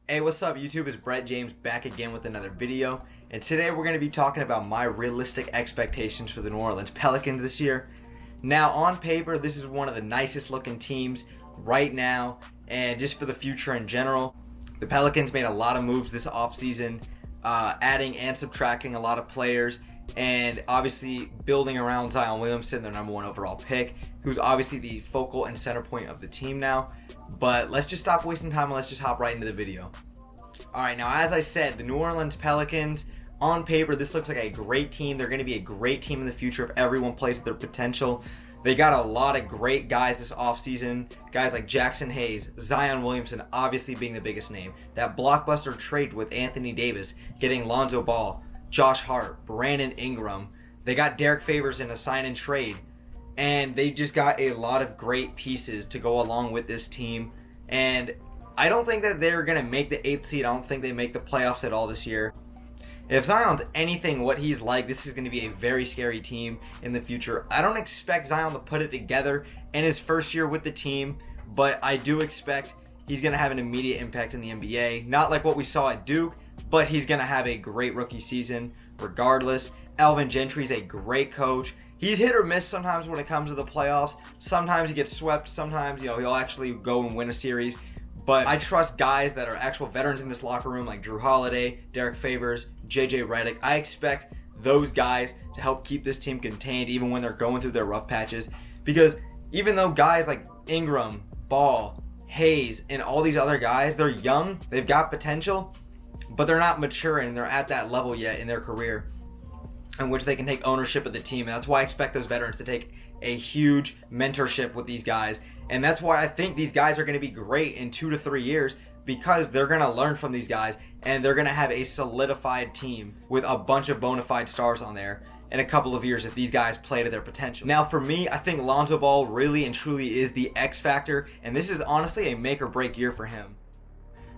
Hey, what's up YouTube? It's Brett James back again with another video, and today we're going to be talking about my realistic expectations for the New Orleans Pelicans this year. Now, on paper, this is one of the nicest looking teams right now, and just for the future in general. The Pelicans made a lot of moves this offseason, adding and subtracting a lot of players, and obviously building around Zion Williamson, their number one overall pick, who's obviously the focal and center point of the team now. But let's just stop wasting time and let's just hop right into the video. Alright, now as I said, the New Orleans Pelicans, on paper, this looks like a great team. They're going to be a great team in the future if everyone plays to their potential. They got a lot of great guys this offseason. Guys like Jackson Hayes, Zion Williamson obviously being the biggest name. That blockbuster trade with Anthony Davis, getting Lonzo Ball, Josh Hart, Brandon Ingram. They got Derek Favors in a sign and trade. And they just got a lot of great pieces to go along with this team. And I don't think that they're going to make the 8th seed. I don't think they make the playoffs at all this year. If Zion's anything what he's like, this is going to be a very scary team in the future. I don't expect Zion to put it together in his first year with the team, but I do expect he's going to have an immediate impact in the NBA. Not like what we saw at Duke, but he's going to have a great rookie season regardless. Alvin Gentry's a great coach. He's hit or miss sometimes when it comes to the playoffs. Sometimes he gets swept. Sometimes, he'll actually go and win a series. But I trust guys that are actual veterans in this locker room like Drew Holiday, Derek Favors, JJ Redick. I expect those guys to help keep this team contained even when they're going through their rough patches. Because even though guys like Ingram, Ball, Hayes, and all these other guys, they're young, they've got potential, but they're not mature and they're at that level yet in their career in which they can take ownership of the team. And that's why I expect those veterans to take a huge mentorship with these guys. And that's why I think these guys are going to be great in 2 to 3 years, because they're going to learn from these guys and they're going to have a solidified team with a bunch of bona fide stars on there in a couple of years if these guys play to their potential. Now for me, I think Lonzo Ball really and truly is the X factor, and this is honestly a make or break year for him.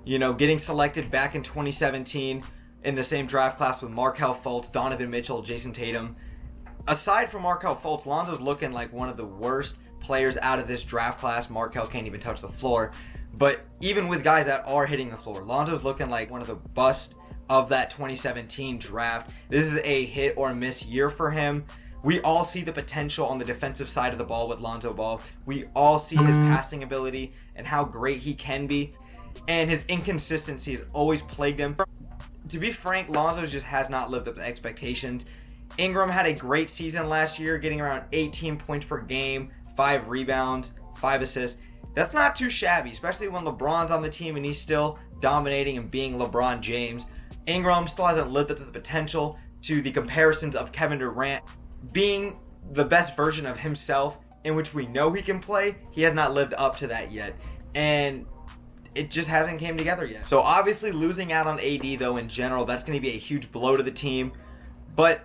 Getting selected back in 2017 in the same draft class with Markelle Fultz, Donovan Mitchell, Jason Tatum. Aside from Markelle Fultz, Lonzo's looking like one of the worst players out of this draft class. Markelle can't even touch the floor. But even with guys that are hitting the floor, Lonzo's looking like one of the busts of that 2017 draft. This is a hit or miss year for him. We all see the potential on the defensive side of the ball with Lonzo Ball. We all see his passing ability and how great he can be. And his inconsistency has always plagued him. To be frank, Lonzo just has not lived up to expectations. Ingram had a great season last year, getting around 18 points per game, 5 rebounds, 5 assists. That's not too shabby, especially when LeBron's on the team and he's still dominating and being LeBron James. Ingram still hasn't lived up to the potential, to the comparisons of Kevin Durant being the best version of himself, in which we know he can play. He has not lived up to that yet, and it just hasn't came together yet. So obviously losing out on AD though in general, that's going to be a huge blow to the team. But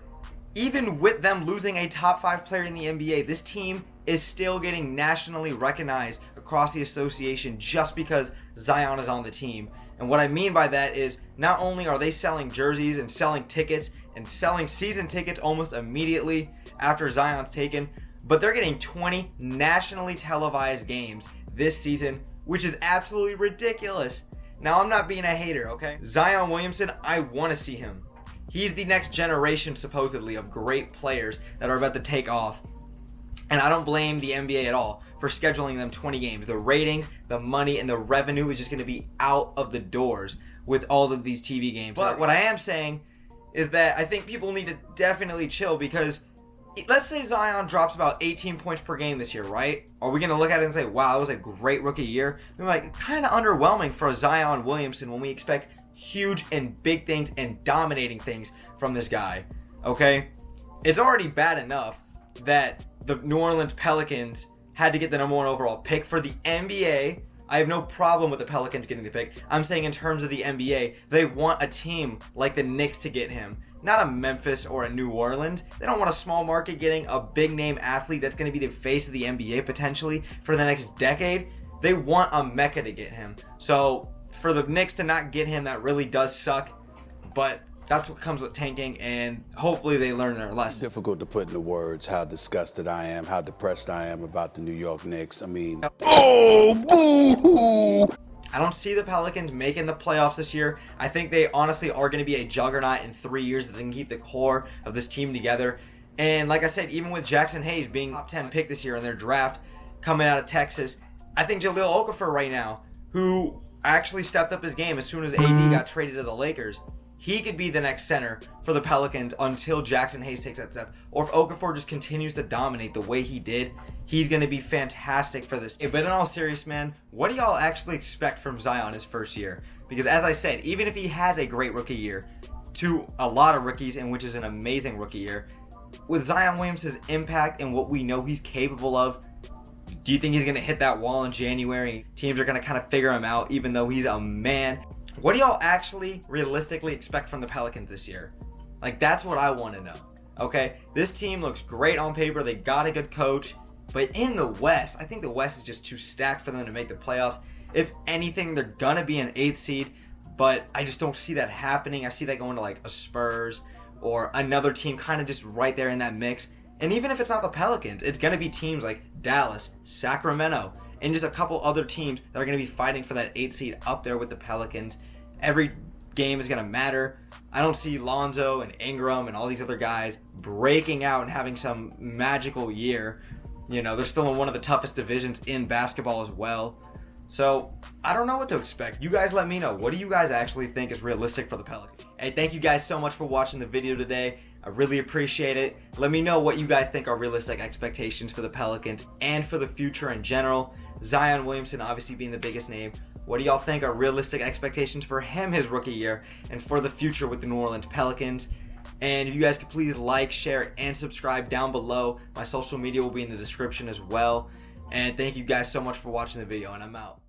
even with them losing a top 5 player in the NBA, this team is still getting nationally recognized across the association just because Zion is on the team. And what I mean by that is, not only are they selling jerseys and selling tickets and selling season tickets almost immediately after Zion's taken, but they're getting 20 nationally televised games this season, which is absolutely ridiculous. Now, I'm not being a hater, okay? Zion Williamson, I want to see him. He's the next generation, supposedly, of great players that are about to take off. And I don't blame the NBA at all for scheduling them 20 games. The ratings, the money, and the revenue is just going to be out of the doors with all of these TV games. But what I am saying is that I think people need to definitely chill, because let's say Zion drops about 18 points per game this year, right? Are we going to look at it and say, wow, that was a great rookie year? We're like, kind of underwhelming for Zion Williamson when we expect huge and big things and dominating things from this guy, okay? It's already bad enough that the New Orleans Pelicans had to get the number 1 overall pick. For the NBA, I have no problem with the Pelicans getting the pick. I'm saying in terms of the NBA, they want a team like the Knicks to get him, not a Memphis or a New Orleans. They don't want a small market getting a big name athlete that's going to be the face of the NBA potentially for the next decade. They want a Mecca to get him. So for the Knicks to not get him, that really does suck. But that's what comes with tanking, and hopefully they learn their lesson. It's difficult to put into words how disgusted I am, how depressed I am about the New York Knicks. I mean, oh, boo-hoo! I don't see the Pelicans making the playoffs this year. I think they honestly are going to be a juggernaut in 3 years that they can keep the core of this team together. And like I said, even with Jackson Hayes being top 10 pick this year in their draft, coming out of Texas, I think Jahlil Okafor right now, who actually stepped up his game as soon as AD got traded to the Lakers, he could be the next center for the Pelicans until Jackson Hayes takes that step. Or if Okafor just continues to dominate the way he did, he's going to be fantastic for this team. But in all seriousness, man, what do y'all actually expect from Zion his first year? Because as I said, even if he has a great rookie year, to a lot of rookies, and which is an amazing rookie year, with Zion Williamson's impact and what we know he's capable of, do you think he's going to hit that wall in January? Teams are going to kind of figure him out, even though he's a man. What do y'all actually realistically expect from the Pelicans this year? Like, that's what I want to know. Okay, this team looks great on paper. They got a good coach. But in the West, I think the West is just too stacked for them to make the playoffs. If anything, they're going to be an 8th seed. But I just don't see that happening. I see that going to like a Spurs or another team kind of just right there in that mix. And even if it's not the Pelicans, it's going to be teams like Dallas, Sacramento, and just a couple other teams that are going to be fighting for that 8th seed up there with the Pelicans. Every game is going to matter. I don't see Lonzo and Ingram and all these other guys breaking out and having some magical year. You know, they're still in one of the toughest divisions in basketball as well. So, I don't know what to expect. You guys let me know. What do you guys actually think is realistic for the Pelicans? Hey, thank you guys so much for watching the video today. I really appreciate it. Let me know what you guys think are realistic expectations for the Pelicans and for the future in general. Zion Williamson obviously being the biggest name. What do y'all think are realistic expectations for him his rookie year and for the future with the New Orleans Pelicans? And if you guys could please like, share, and subscribe down below. My social media will be in the description as well. And thank you guys so much for watching the video, and I'm out.